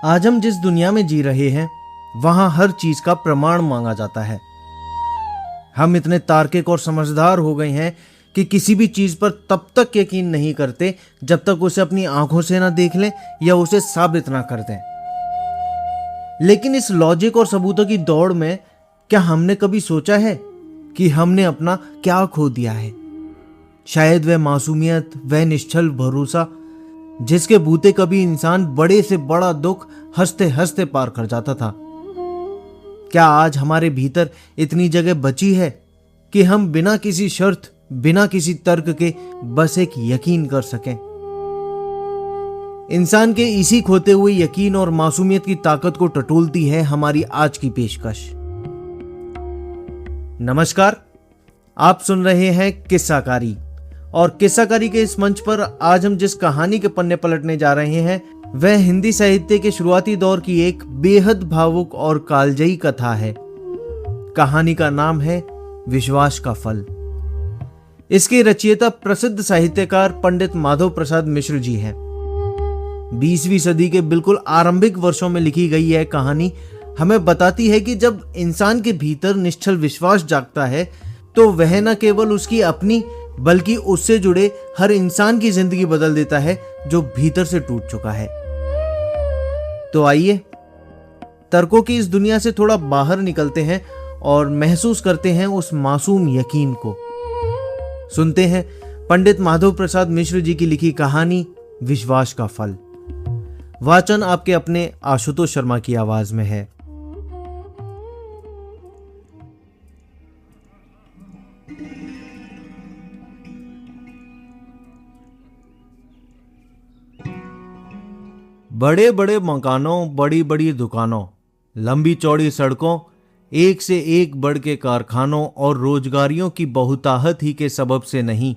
आज हम जिस दुनिया में जी रहे हैं वहां हर चीज का प्रमाण मांगा जाता है। हम इतने तार्किक और समझदार हो गए हैं कि किसी भी चीज पर तब तक यकीन नहीं करते जब तक उसे अपनी आंखों से ना देख लें या उसे साबित ना कर दें। लेकिन इस लॉजिक और सबूतों की दौड़ में क्या हमने कभी सोचा है कि हमने अपना क्या खो दिया है? शायद वह मासूमियत, वह निश्चल भरोसा जिसके बूते कभी इंसान बड़े से बड़ा दुख हंसते हंसते पार कर जाता था। क्या आज हमारे भीतर इतनी जगह बची है कि हम बिना किसी शर्त, बिना किसी तर्क के बस एक यकीन कर सकें? इंसान के इसी खोते हुए यकीन और मासूमियत की ताकत को टटोलती है हमारी आज की पेशकश। नमस्कार, आप सुन रहे हैं किस्साकारी, और किस्साकारी के इस मंच पर आज हम जिस कहानी के पन्ने पलटने जा रहे हैं वह हिंदी साहित्य के शुरुआती दौर की एक बेहद भावुक और कालजयी कथा है। कहानी का नाम है विश्वास का फल। इसके रचयिता प्रसिद्ध साहित्यकार पंडित माधव प्रसाद मिश्र जी हैं। 20वीं सदी के बिल्कुल आरंभिक वर्षों में लिखी गई यह कहानी हमें बताती है कि जब इंसान के भीतर निश्चल विश्वास जागता है तो वह न केवल उसकी अपनी बल्कि उससे जुड़े हर इंसान की जिंदगी बदल देता है जो भीतर से टूट चुका है। तो आइए तर्कों की इस दुनिया से थोड़ा बाहर निकलते हैं और महसूस करते हैं उस मासूम यकीन को। सुनते हैं पंडित माधव प्रसाद मिश्र जी की लिखी कहानी विश्वास का फल। वाचन आपके अपने आशुतोष शर्मा की आवाज में है। बड़े बड़े मकानों, बड़ी बड़ी दुकानों, लंबी चौड़ी सड़कों, एक से एक बढ़ के कारखानों और रोजगारियों की बहुताहत ही के सबब से नहीं,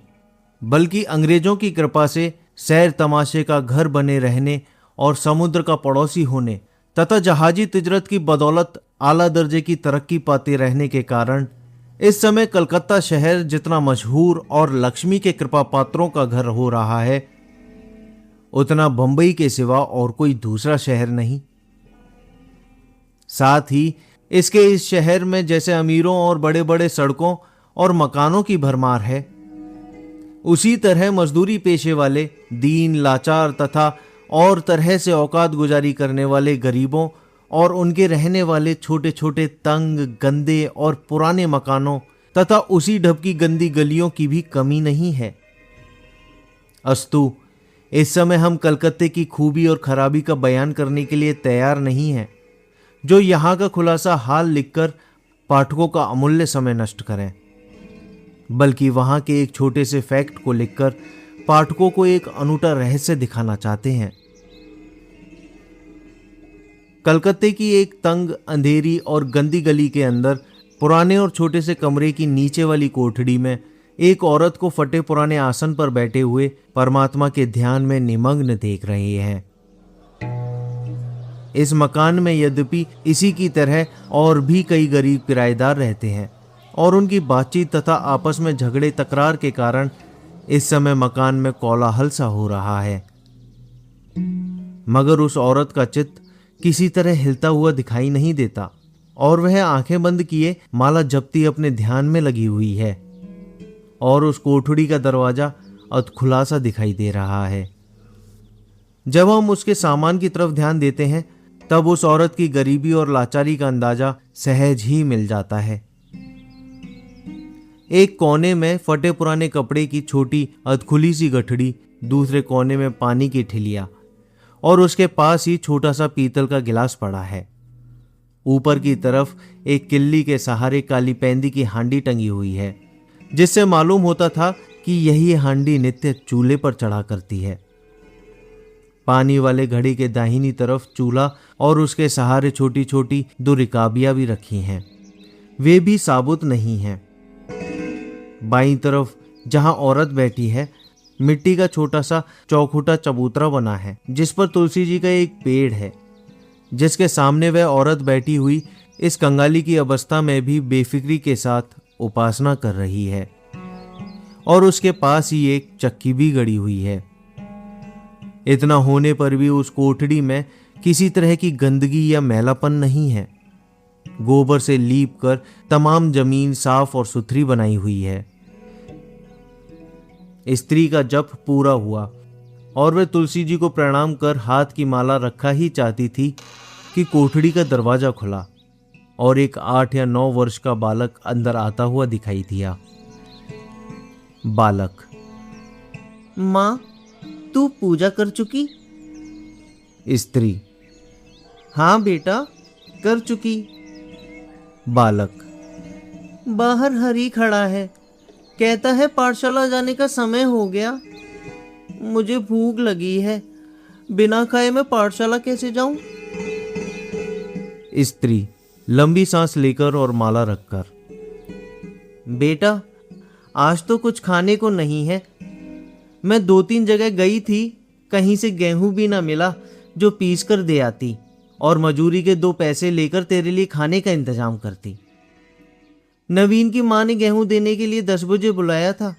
बल्कि अंग्रेजों की कृपा से सैर तमाशे का घर बने रहने और समुद्र का पड़ोसी होने तथा जहाजी तिजरत की बदौलत आला दर्जे की तरक्की पाते रहने के कारण इस समय कलकत्ता शहर जितना मशहूर और लक्ष्मी के कृपा पात्रों का घर हो रहा है, उतना बंबई के सिवा और कोई दूसरा शहर नहीं। साथ ही इसके इस शहर में जैसे अमीरों और बड़े बड़े सड़कों और मकानों की भरमार है, उसी तरह मजदूरी पेशे वाले, दीन, लाचार तथा और तरह से औकात गुजारी करने वाले गरीबों और उनके रहने वाले छोटे छोटे तंग, गंदे और पुराने मकानों तथा उसी ढब की गंदी गलियों की भी कमी नहीं है। अस्तु, इस समय हम कलकत्ते की खूबी और खराबी का बयान करने के लिए तैयार नहीं हैं, जो यहाँ का खुलासा हाल लिखकर पाठकों का अमूल्य समय नष्ट करें, बल्कि वहाँ के एक छोटे से फैक्ट को लिखकर पाठकों को एक अनूठा रहस्य दिखाना चाहते हैं। कलकत्ते की एक तंग, अंधेरी और गंदी गली के अंदर पुराने और छोटे से कमरे की नीचे वाली कोठड़ी में एक औरत को फटे पुराने आसन पर बैठे हुए परमात्मा के ध्यान में निमग्न देख रहे हैं। इस मकान में यद्यपि इसी की तरह और भी कई गरीब किराएदार रहते हैं और उनकी बातचीत तथा आपस में झगड़े तकरार के कारण इस समय मकान में कोलाहल सा हो रहा है, मगर उस औरत का चित्त किसी तरह हिलता हुआ दिखाई नहीं देता और वह आंखें बंद किए माला जपती अपने ध्यान में लगी हुई है और उस कोठड़ी का दरवाजा अधखुला सा दिखाई दे रहा है। जब हम उसके सामान की तरफ ध्यान देते हैं तब उस औरत की गरीबी और लाचारी का अंदाजा सहज ही मिल जाता है। एक कोने में फटे पुराने कपड़े की छोटी अधखुली सी गठड़ी, दूसरे कोने में पानी की ठिलिया और उसके पास ही छोटा सा पीतल का गिलास पड़ा है। ऊपर की तरफ एक किल्ली के सहारे काली पेंदी की हांडी टंगी हुई है, जिससे मालूम होता था कि यही हांडी नित्य चूल्हे पर चढ़ा करती है। पानी वाले घड़े के दाहिनी तरफ चूल्हा और उसके सहारे छोटी छोटी 2 रिकाबियां भी रखी हैं, वे भी साबुत नहीं हैं। बाईं तरफ जहां औरत बैठी है, मिट्टी का छोटा सा चौखुटा चबूतरा बना है, जिस पर तुलसी जी का एक पेड़ है, जिसके सामने वह औरत बैठी हुई इस कंगाली की अवस्था में भी बेफिक्री के साथ उपासना कर रही है और उसके पास ही एक चक्की भी गड़ी हुई है। इतना होने पर भी उस कोठड़ी में किसी तरह की गंदगी या मैलापन नहीं है। गोबर से लीप कर तमाम जमीन साफ और सुथरी बनाई हुई है। स्त्री का जप पूरा हुआ और वह तुलसी जी को प्रणाम कर हाथ की माला रखा ही चाहती थी कि कोठड़ी का दरवाजा खुला और एक 8 या 9 वर्ष का बालक अंदर आता हुआ दिखाई दिया। बालक: माँ, तू पूजा कर चुकी? स्त्री: हाँ बेटा, कर चुकी। बालक: बाहर हरी खड़ा है, कहता है पाठशाला जाने का समय हो गया। मुझे भूख लगी है, बिना खाए मैं पाठशाला कैसे जाऊं? स्त्री लंबी सांस लेकर और माला रखकर: बेटा, आज तो कुछ खाने को नहीं है। मैं 2-3 जगह गई थी, कहीं से गेहूं भी ना मिला जो पीस कर दे आती और मजूरी के 2 पैसे लेकर तेरे लिए खाने का इंतजाम करती। नवीन की मां ने गेहूं देने के लिए 10 बजे बुलाया था,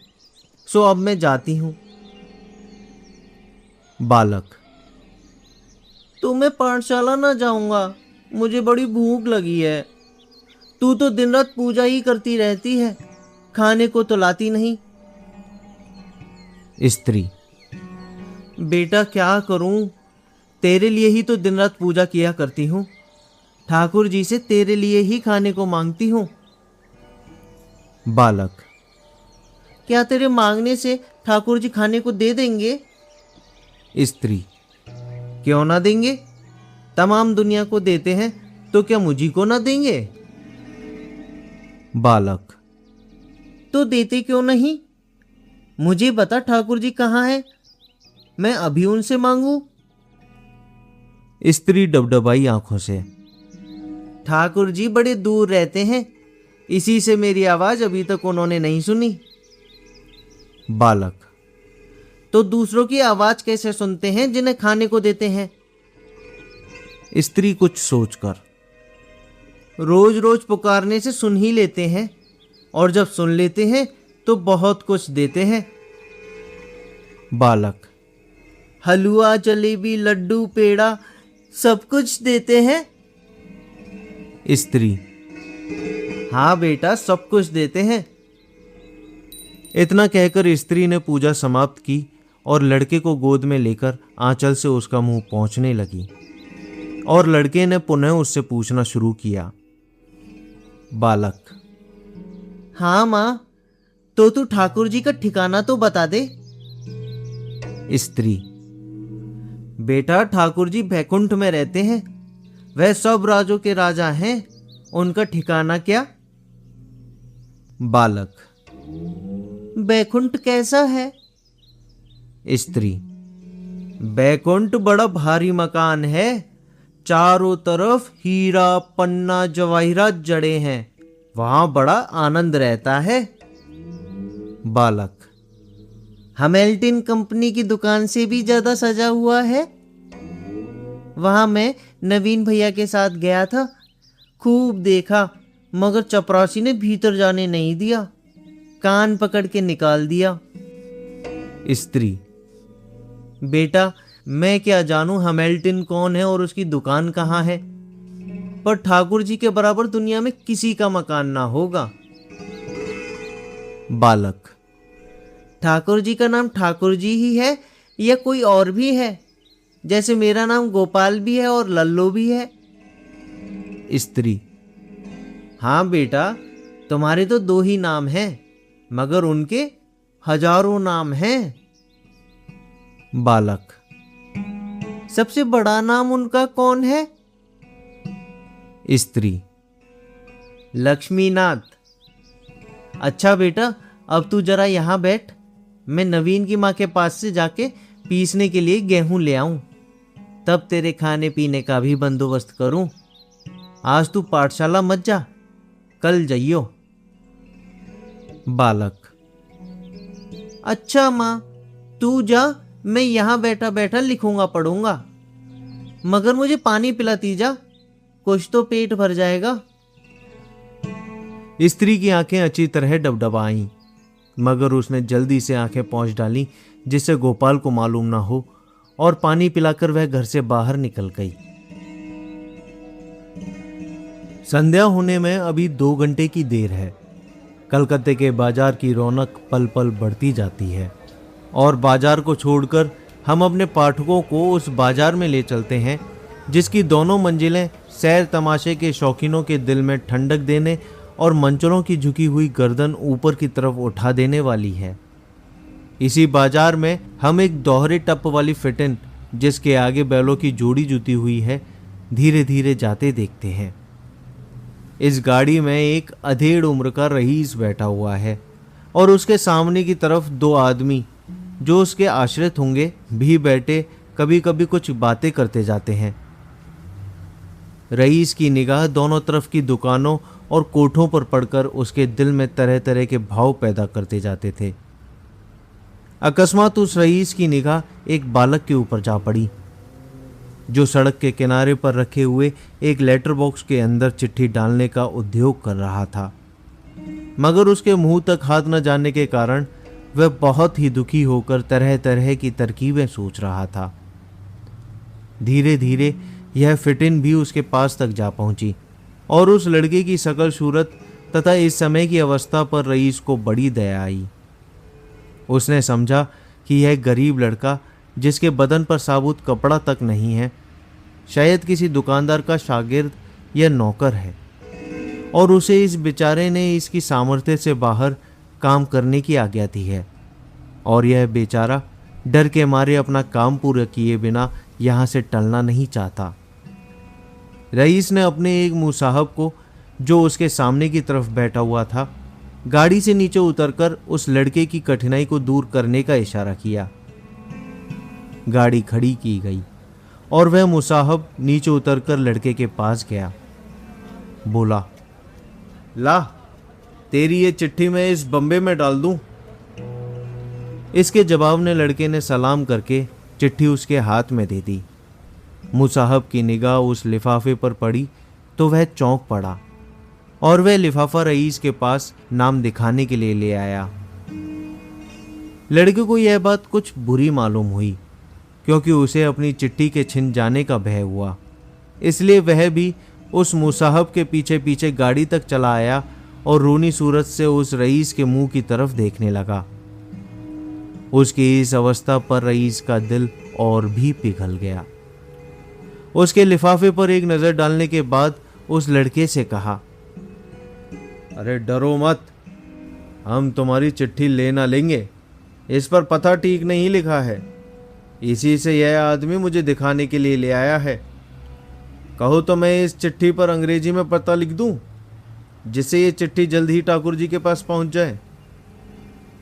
सो अब मैं जाती हूं। बालक: तो मैं पाठशाला ना जाऊंगा, मुझे बड़ी भूख लगी है। तू तो दिन रात पूजा ही करती रहती है, खाने को तो लाती नहीं। स्त्री: बेटा क्या करूं, तेरे लिए ही तो दिन रात पूजा किया करती हूं। ठाकुर जी से तेरे लिए ही खाने को मांगती हूं। बालक: क्या तेरे मांगने से ठाकुर जी खाने को दे देंगे? स्त्री: क्यों ना देंगे, तमाम दुनिया को देते हैं तो क्या मुझी को ना देंगे? बालक: तो देते क्यों नहीं? मुझे बता ठाकुर जी कहाँ है, मैं अभी उनसे मांगू। स्त्री डबडबाई आंखों से: ठाकुर जी बड़े दूर रहते हैं, इसी से मेरी आवाज अभी तक उन्होंने नहीं सुनी। बालक: तो दूसरों की आवाज कैसे सुनते हैं जिन्हें खाने को देते हैं? स्त्री कुछ सोचकर: रोज रोज पुकारने से सुन ही लेते हैं, और जब सुन लेते हैं तो बहुत कुछ देते हैं। बालक: हलवा, जलेबी, लड्डू, पेड़ा सब कुछ देते हैं? स्त्री: हाँ बेटा, सब कुछ देते हैं। इतना कहकर स्त्री ने पूजा समाप्त की और लड़के को गोद में लेकर आंचल से उसका मुंह पोंछने लगी और लड़के ने पुनः उससे पूछना शुरू किया। बालक: हाँ माँ, तो तू ठाकुर जी का ठिकाना तो बता दे। स्त्री: बेटा, ठाकुर जी बैकुंठ में रहते हैं, वह सब राजों के राजा हैं, उनका ठिकाना क्या? बालक: बैकुंठ कैसा है? स्त्री: बैकुंठ बड़ा भारी मकान है, चारों तरफ हीरा पन्ना जवाहिरात जड़े हैं, वहां बड़ा आनंद रहता है। बालक: हैमिल्टन कंपनी की दुकान से भी ज्यादा सजा हुआ है? वहां मैं नवीन भैया के साथ गया था, खूब देखा, मगर चपरासी ने भीतर जाने नहीं दिया, कान पकड़ के निकाल दिया। स्त्री: बेटा, मैं क्या जानूं हैमिल्टन कौन है और उसकी दुकान कहाँ है, पर ठाकुर जी के बराबर दुनिया में किसी का मकान ना होगा। बालक: ठाकुर जी का नाम ठाकुर जी ही है या कोई और भी है? जैसे मेरा नाम गोपाल भी है और लल्लो भी है। स्त्री: हाँ बेटा, तुम्हारे तो 2 ही नाम हैं, मगर उनके हजारों नाम हैं। बालक: सबसे बड़ा नाम उनका कौन है? स्त्री: लक्ष्मीनाथ। अच्छा बेटा, अब तू जरा यहां बैठ, मैं नवीन की मां के पास से जाके पीसने के लिए गेहूं ले आऊं, तब तेरे खाने पीने का भी बंदोबस्त करूं। आज तू पाठशाला मत जा, कल जाइयो। बालक: अच्छा माँ, तू जा, मैं यहां बैठा बैठा लिखूंगा पढ़ूंगा, मगर मुझे पानी पिलाती जा, कुछ तो पेट भर जाएगा। स्त्री की आंखें अच्छी तरह डबडबाईं, मगर उसने जल्दी से आंखें पोंछ डाली जिससे गोपाल को मालूम ना हो और पानी पिलाकर वह घर से बाहर निकल गई। संध्या होने में अभी 2 घंटे की देर है। कलकत्ते के बाजार की रौनक पल पल बढ़ती जाती है और बाजार को छोड़कर हम अपने पाठकों को उस बाजार में ले चलते हैं जिसकी दोनों मंजिलें सैर तमाशे के शौकीनों के दिल में ठंडक देने और मंचलों की झुकी हुई गर्दन ऊपर की तरफ उठा देने वाली है। इसी बाजार में हम एक दोहरे टप वाली फिटिन जिसके आगे बैलों की जोड़ी जुती हुई है धीरे धीरे जाते देखते हैं। इस गाड़ी में एक अधेड़ उम्र का रईस बैठा हुआ है और उसके सामने की तरफ 2 आदमी जो उसके आश्रित होंगे भी बैठे कभी कभी कुछ बातें करते जाते हैं। रईस की निगाह दोनों तरफ की दुकानों और कोठों पर पड़कर उसके दिल में तरह तरह के भाव पैदा करते जाते थे। अकस्मात उस रईस की निगाह एक बालक के ऊपर जा पड़ी जो सड़क के किनारे पर रखे हुए एक लेटर बॉक्स के अंदर चिट्ठी डालने का उद्योग कर रहा था, मगर उसके मुंह तक हाथ न जाने के कारण वह बहुत ही दुखी होकर तरह तरह की तरकीबें सोच रहा था। धीरे धीरे यह फिटिन भी उसके पास तक जा पहुंची और उस लड़के की शकल सूरत तथा इस समय की अवस्था पर रईस को बड़ी दया आई। उसने समझा कि यह गरीब लड़का जिसके बदन पर साबुत कपड़ा तक नहीं है शायद किसी दुकानदार का शागिर्द या नौकर है और उसे इस बेचारे ने इसकी सामर्थ्य से बाहर काम करने की आज्ञा दी है और यह बेचारा डर के मारे अपना काम पूरा किए बिना यहाँ से टलना नहीं चाहता। रईस ने अपने एक मुसाहब को जो उसके सामने की तरफ बैठा हुआ था गाड़ी से नीचे उतरकर उस लड़के की कठिनाई को दूर करने का इशारा किया। गाड़ी खड़ी की गई और वह मुसाहब नीचे उतरकर लड़के के पास गया। बोला, ला तेरी ये चिट्ठी मैं इस बम्बे में डाल दूं। इसके जवाब में लड़के ने सलाम करके चिट्ठी उसके हाथ में दे दी। मुसाहब की निगाह उस लिफाफे पर पड़ी तो वह चौंक पड़ा और वह लिफाफा रईस के पास नाम दिखाने के लिए ले आया। लड़के को यह बात कुछ बुरी मालूम हुई क्योंकि उसे अपनी चिट्ठी के छिन जाने का भय हुआ, इसलिए वह भी उस मुसाहब के पीछे पीछे गाड़ी तक चला आया और रूनी सूरत से उस रईस के मुंह की तरफ देखने लगा। उसकी इस अवस्था पर रईस का दिल और भी पिघल गया। उसके लिफाफे पर एक नजर डालने के बाद उस लड़के से कहा, अरे डरो मत, हम तुम्हारी चिट्ठी लेना लेंगे। इस पर पता ठीक नहीं लिखा है, इसी से यह आदमी मुझे दिखाने के लिए ले आया है। कहो तो मैं इस चिट्ठी पर अंग्रेजी में पता लिख दूं, जिससे ये चिट्ठी जल्द ही ठाकुर जी के पास पहुंच जाए।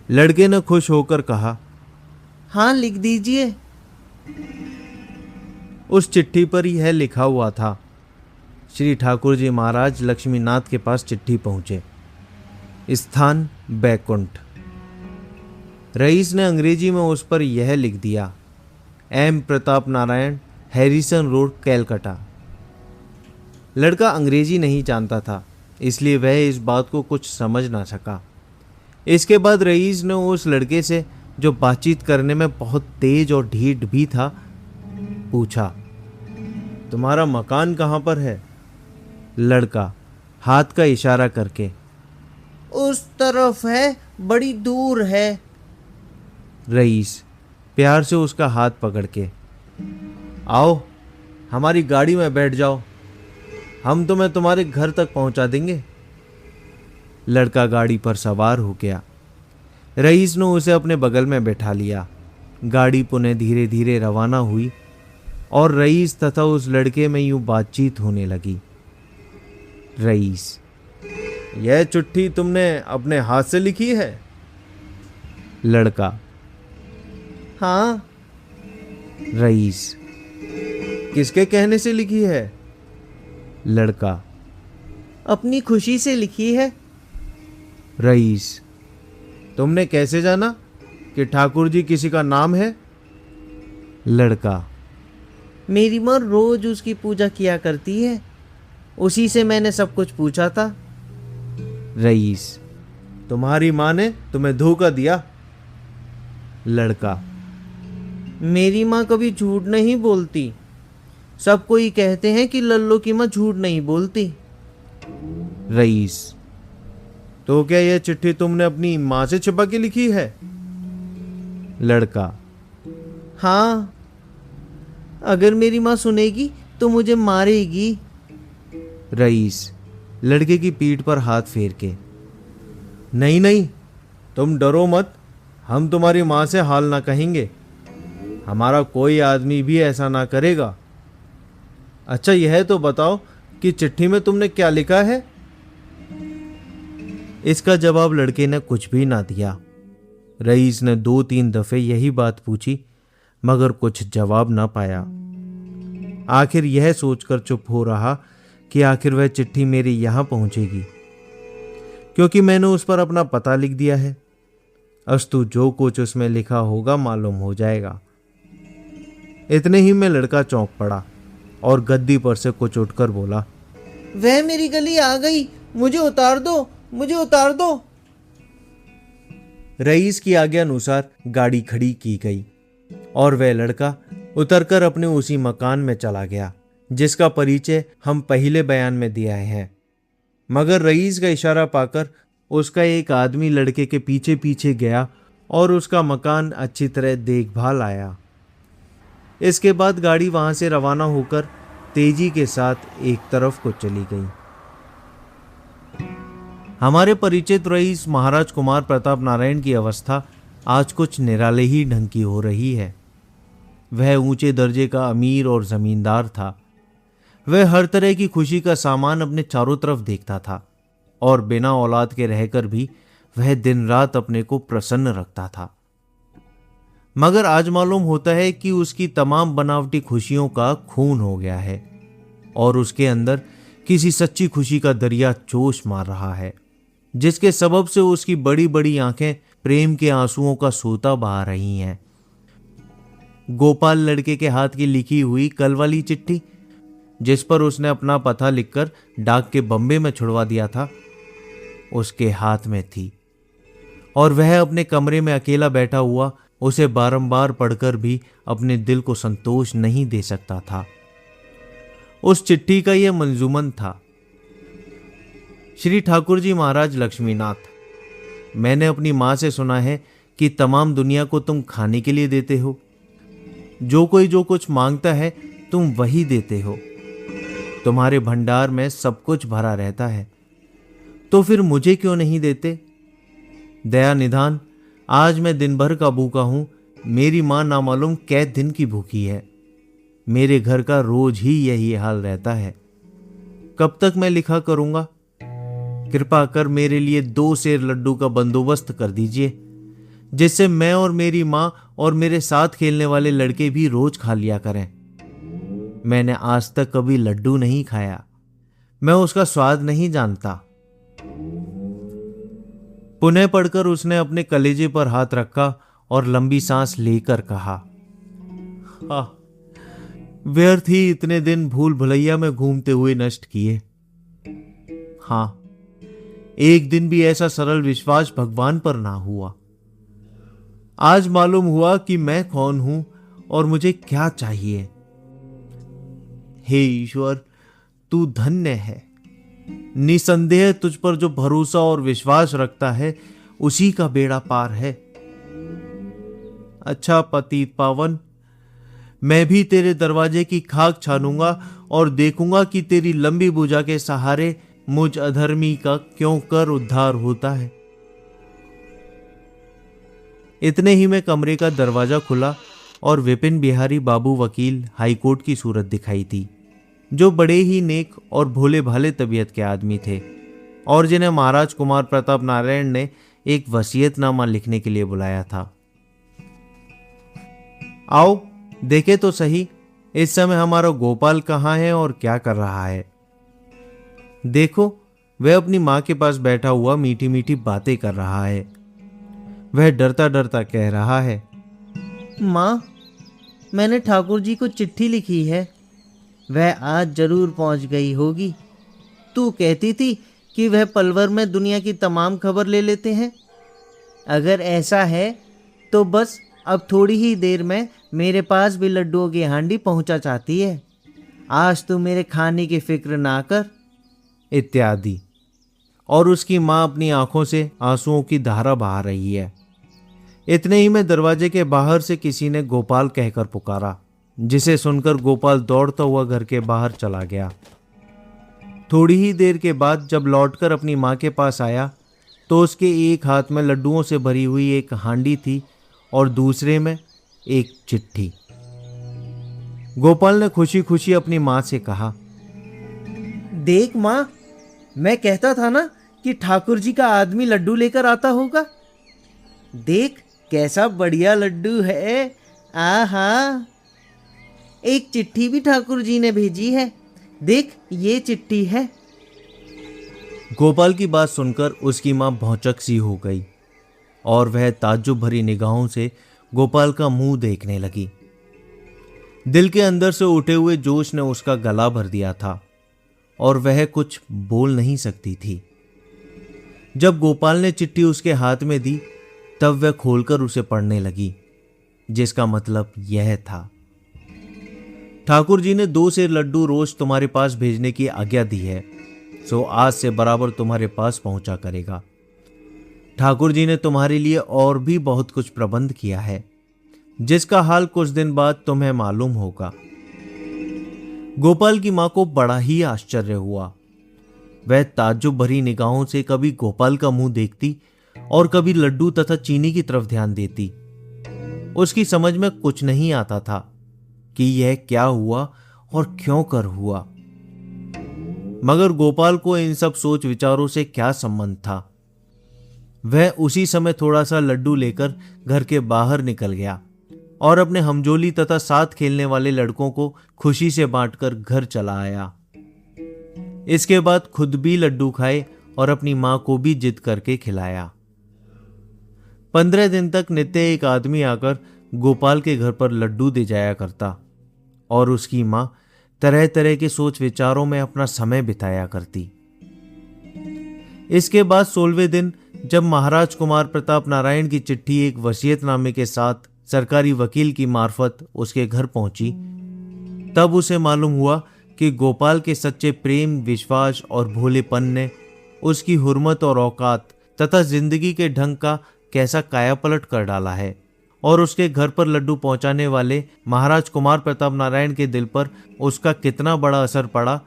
लड़के ने खुश होकर कहा, हाँ लिख दीजिए। उस चिट्ठी पर यह लिखा हुआ था, श्री ठाकुर जी महाराज लक्ष्मीनाथ के पास चिट्ठी पहुंचे, स्थान बैकुंठ। रईस ने अंग्रेजी में उस पर यह लिख दिया, M Pratap Narayan, Harrison road, Calcutta. लड़का अंग्रेजी नहीं जानता था, इसलिए वह इस बात को कुछ समझ ना सका। इसके बाद रईस ने उस लड़के से, जो बातचीत करने में बहुत तेज और ढीठ भी था, पूछा, तुम्हारा मकान कहाँ पर है? लड़का हाथ का इशारा करके, उस तरफ है, बड़ी दूर है। रईस प्यार से उसका हाथ पकड़ के, आओ हमारी गाड़ी में बैठ जाओ, हम तुम्हें तुम्हारे घर तक पहुंचा देंगे। लड़का गाड़ी पर सवार हो गया। रईस ने उसे अपने बगल में बैठा लिया। गाड़ी पुनः धीरे धीरे रवाना हुई और रईस तथा उस लड़के में यूं बातचीत होने लगी। रईस, यह चिट्ठी तुमने अपने हाथ से लिखी है? लड़का, हाँ। रईस, किसके कहने से लिखी है? लड़का, अपनी खुशी से लिखी है। रईस, तुमने कैसे जाना कि ठाकुर जी किसी का नाम है? लड़का, मेरी माँ रोज उसकी पूजा किया करती है, उसी से मैंने सब कुछ पूछा था। रईस, तुम्हारी माँ ने तुम्हें धोखा दिया? लड़का, मेरी माँ कभी झूठ नहीं बोलती। सब कोई कहते हैं कि लल्लो की माँ झूठ नहीं बोलती। रईस, तो क्या यह चिट्ठी तुमने अपनी माँ से छिपा के लिखी है? लड़का, हाँ, अगर मेरी माँ सुनेगी तो मुझे मारेगी। रईस, लड़के की पीठ पर हाथ फेर के, नहीं नहीं, तुम डरो मत, हम तुम्हारी माँ से हाल ना कहेंगे। हमारा कोई आदमी भी ऐसा ना करेगा। अच्छा, यह तो बताओ कि चिट्ठी में तुमने क्या लिखा है? इसका जवाब लड़के ने कुछ भी ना दिया। रईस ने 2-3 दफे यही बात पूछी, मगर कुछ जवाब ना पाया। आखिर यह सोचकर चुप हो रहा कि आखिर वह चिट्ठी मेरे यहां पहुंचेगी, क्योंकि मैंने उस पर अपना पता लिख दिया है। अस्तु जो कुछ उसमें लिखा होगा मालूम हो जाएगा। इतने ही में लड़का चौंक पड़ा और गद्दी पर से कुछ उठकर बोला, वह मेरी गली आ गई, मुझे उतार दो, मुझे उतार दो। रईस की आज्ञा अनुसार गाड़ी खड़ी की गई और वह लड़का उतरकर अपने उसी मकान में चला गया जिसका परिचय हम पहले बयान में दिया है। मगर रईस का इशारा पाकर उसका एक आदमी लड़के के पीछे पीछे गया और उसका मकान अच्छी तरह देखभाल आया। इसके बाद गाड़ी वहां से रवाना होकर तेजी के साथ एक तरफ को चली गई। हमारे परिचित रईस महाराज कुमार प्रताप नारायण की अवस्था आज कुछ निराले ही ढंग की हो रही है। वह ऊंचे दर्जे का अमीर और जमींदार था। वह हर तरह की खुशी का सामान अपने चारों तरफ देखता था और बिना औलाद के रहकर भी वह दिन रात अपने को प्रसन्न रखता था। मगर आज मालूम होता है कि उसकी तमाम बनावटी खुशियों का खून हो गया है और उसके अंदर किसी सच्ची खुशी का दरिया जोश मार रहा है, जिसके सबब से उसकी बड़ी बड़ी आंखें प्रेम के आंसुओं का सोता बहा रही हैं। गोपाल लड़के के हाथ की लिखी हुई कल वाली चिट्ठी, जिस पर उसने अपना पता लिखकर डाक के बम्बे में छुड़वा दिया था, उसके हाथ में थी और वह अपने कमरे में अकेला बैठा हुआ उसे बारंबार पढ़कर भी अपने दिल को संतोष नहीं दे सकता था। उस चिट्ठी का यह मंजूमन था, श्री ठाकुर जी महाराज लक्ष्मीनाथ, मैंने अपनी माँ से सुना है कि तमाम दुनिया को तुम खाने के लिए देते हो। जो कोई जो कुछ मांगता है तुम वही देते हो। तुम्हारे भंडार में सब कुछ भरा रहता है, तो फिर मुझे क्यों नहीं देते? दया निधान, आज मैं दिन भर का भूखा हूं, मेरी माँ नामालूम कै दिन की भूखी है। मेरे घर का रोज ही यही हाल रहता है। कब तक मैं लिखा करूंगा? कृपा कर मेरे लिए 2 सेर लड्डू का बंदोबस्त कर दीजिए, जिससे मैं और मेरी माँ और मेरे साथ खेलने वाले लड़के भी रोज खा लिया करें। मैंने आज तक कभी लड्डू नहीं खाया, मैं उसका स्वाद नहीं जानता। पुनः पढ़कर उसने अपने कलेजे पर हाथ रखा और लंबी सांस लेकर कहा, व्यर्थ ही इतने दिन भूल भुलैया में घूमते हुए नष्ट किए। हाँ, एक दिन भी ऐसा सरल विश्वास भगवान पर ना हुआ। आज मालूम हुआ कि मैं कौन हूं और मुझे क्या चाहिए। हे ईश्वर, तू धन्य है। निसंदेह तुझ पर जो भरोसा और विश्वास रखता है उसी का बेड़ा पार है। अच्छा पतित पावन, मैं भी तेरे दरवाजे की खाक छानूंगा और देखूंगा कि तेरी लंबी भुजा के सहारे मुझ अधर्मी का क्यों कर उद्धार होता है। इतने ही में कमरे का दरवाजा खुला और विपिन बिहारी बाबू वकील हाईकोर्ट की सूरत दिखाई दी, जो बड़े ही नेक और भोले भाले तबीयत के आदमी थे और जिन्हें महाराज कुमार प्रताप नारायण ने एक वसीयतनामा लिखने के लिए बुलाया था। आओ देखे तो सही, इस समय हमारा गोपाल कहाँ है और क्या कर रहा है। देखो, वह अपनी माँ के पास बैठा हुआ मीठी मीठी बातें कर रहा है। वह डरता डरता कह रहा है, माँ, मैंने ठाकुर जी को चिट्ठी लिखी है, वह आज जरूर पहुंच गई होगी। तू कहती थी कि वह पलवर में दुनिया की तमाम खबर ले लेते हैं। अगर ऐसा है तो बस अब थोड़ी ही देर में मेरे पास भी लड्डुओं की हांडी पहुंचा चाहती है, आज तू मेरे खाने की फिक्र ना कर, इत्यादि। और उसकी माँ अपनी आंखों से आंसुओं की धारा बहा रही है। इतने ही में दरवाजे के बाहर से किसी ने गोपाल कहकर पुकारा, जिसे सुनकर गोपाल दौड़ता हुआ घर के बाहर चला गया। थोड़ी ही देर के बाद जब लौटकर अपनी माँ के पास आया तो उसके एक हाथ में लड्डुओं से भरी हुई एक हांडी थी और दूसरे में एक चिट्ठी। गोपाल ने खुशी खुशी अपनी माँ से कहा, देख माँ, मैं कहता था ना कि ठाकुर जी का आदमी लड्डू लेकर आता होगा। देख कैसा बढ़िया लड्डू है। आहा, एक चिट्ठी भी ठाकुर जी ने भेजी है, देख ये चिट्ठी है। गोपाल की बात सुनकर उसकी माँ भौचक सी हो गई और वह ताज्जुब भरी निगाहों से गोपाल का मुंह देखने लगी। दिल के अंदर से उठे हुए जोश ने उसका गला भर दिया था और वह कुछ बोल नहीं सकती थी। जब गोपाल ने चिट्ठी उसके हाथ में दी तब वह खोलकर उसे पढ़ने लगी, जिसका मतलब यह था, ठाकुर जी ने 2 सेर लड्डू रोज तुम्हारे पास भेजने की आज्ञा दी है, सो आज से बराबर तुम्हारे पास पहुंचा करेगा। ठाकुर जी ने तुम्हारे लिए और भी बहुत कुछ प्रबंध किया है, जिसका हाल कुछ दिन बाद तुम्हें मालूम होगा। गोपाल की मां को बड़ा ही आश्चर्य हुआ। वह ताज्जुब भरी निगाहों से कभी गोपाल का मुंह देखती और कभी लड्डू तथा चीनी की तरफ ध्यान देती। उसकी समझ में कुछ नहीं आता था कि यह क्या हुआ और क्यों कर हुआ। मगर गोपाल को इन सब सोच विचारों से क्या संबंध था। वह उसी समय थोड़ा सा लड्डू लेकर घर के बाहर निकल गया और अपने हमजोली तथा साथ खेलने वाले लड़कों को खुशी से बांटकर घर चला आया। इसके बाद खुद भी लड्डू खाए और अपनी मां को भी जिद करके खिलाया। 15 दिन तक नित्य एक आदमी आकर गोपाल के घर पर लड्डू दे जाया करता और उसकी मां तरह तरह के सोच विचारों में अपना समय बिताया करती। इसके बाद 16वें दिन जब महाराज कुमार प्रताप नारायण की चिट्ठी एक वसीयतनामे के साथ सरकारी वकील की मार्फत उसके घर पहुंची, तब उसे मालूम हुआ कि गोपाल के सच्चे प्रेम, विश्वास और भोलेपन ने उसकी हुर्मत और औकात तथा जिंदगी के ढंग का कैसा कायापलट कर डाला है और उसके घर पर लड्डू पहुंचाने वाले महाराज कुमार प्रताप नारायण के दिल पर उसका कितना बड़ा असर पड़ा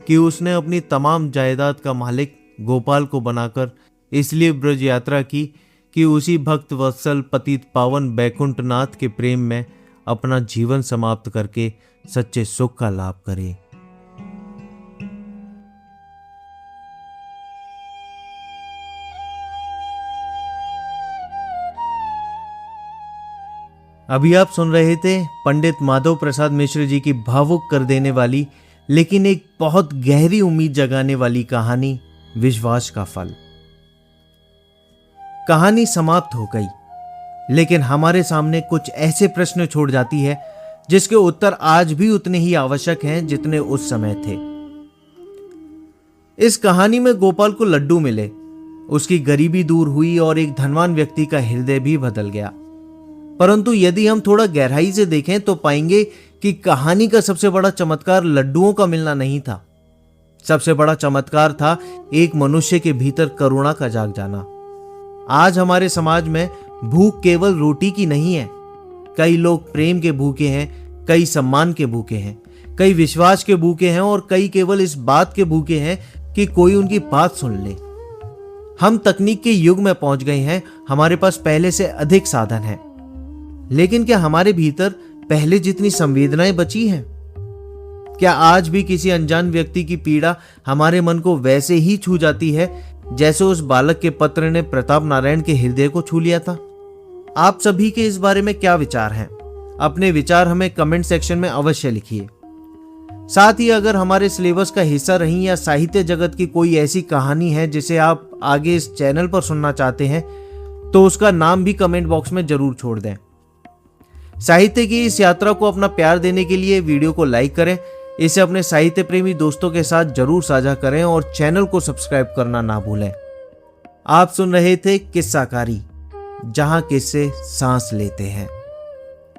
कि उसने अपनी तमाम जायदाद का मालिक गोपाल को बनाकर इसलिए ब्रज यात्रा की कि उसी भक्त वत्सल पतित पावन बैकुंठनाथ के प्रेम में अपना जीवन समाप्त करके सच्चे सुख का लाभ करे। अभी आप सुन रहे थे पंडित माधव प्रसाद मिश्र जी की भावुक कर देने वाली लेकिन एक बहुत गहरी उम्मीद जगाने वाली कहानी विश्वास का फल। कहानी समाप्त हो गई, लेकिन हमारे सामने कुछ ऐसे प्रश्न छोड़ जाती है जिसके उत्तर आज भी उतने ही आवश्यक हैं जितने उस समय थे। इस कहानी में गोपाल को लड्डू मिले, उसकी गरीबी दूर हुई और एक धनवान व्यक्ति का हृदय भी बदल गया। परंतु यदि हम थोड़ा गहराई से देखें तो पाएंगे कि कहानी का सबसे बड़ा चमत्कार लड्डुओं का मिलना नहीं था। सबसे बड़ा चमत्कार था एक मनुष्य के भीतर करुणा का जाग जाना। आज हमारे समाज में भूख केवल रोटी की नहीं है। कई लोग प्रेम के भूखे हैं, कई सम्मान के भूखे हैं, कई विश्वास के भूखे हैं और कई केवल इस बात के भूखे हैं कि कोई उनकी बात सुन ले। हम तकनीक के युग में पहुंच गए हैं, हमारे पास पहले से अधिक साधन हैं, लेकिन क्या हमारे भीतर पहले जितनी संवेदनाएं बची हैं? क्या आज भी किसी अनजान व्यक्ति की पीड़ा हमारे मन को वैसे ही छू जाती है जैसे उस बालक के पत्र ने प्रताप नारायण के हृदय को छू लिया था? आप सभी के इस बारे में क्या विचार हैं? अपने विचार हमें कमेंट सेक्शन में अवश्य लिखिए। साथ ही अगर हमारे सिलेबस का हिस्सा रही या साहित्य जगत की कोई ऐसी कहानी है जिसे आप आगे इस चैनल पर सुनना चाहते हैं तो उसका नाम भी कमेंट बॉक्स में जरूर छोड़ दें। साहित्य की इस यात्रा को अपना प्यार देने के लिए वीडियो को लाइक करें, इसे अपने साहित्य प्रेमी दोस्तों के साथ जरूर साझा करें और चैनल को सब्सक्राइब करना ना भूलें। आप सुन रहे थे किस्साकारी, जहां किस्से सांस लेते हैं।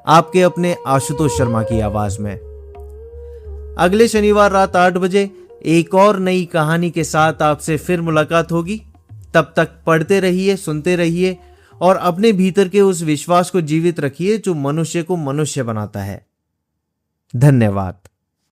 आपके अपने आशुतोष शर्मा की आवाज में। अगले शनिवार रात 8 बजे एक और नई कहानी के साथ आपसे फिर मुलाकात होगी। तब तक पढ़ते रहिए, सुनते रहिए और अपने भीतर के उस विश्वास को जीवित रखिए जो मनुष्य को मनुष्य बनाता है। धन्यवाद।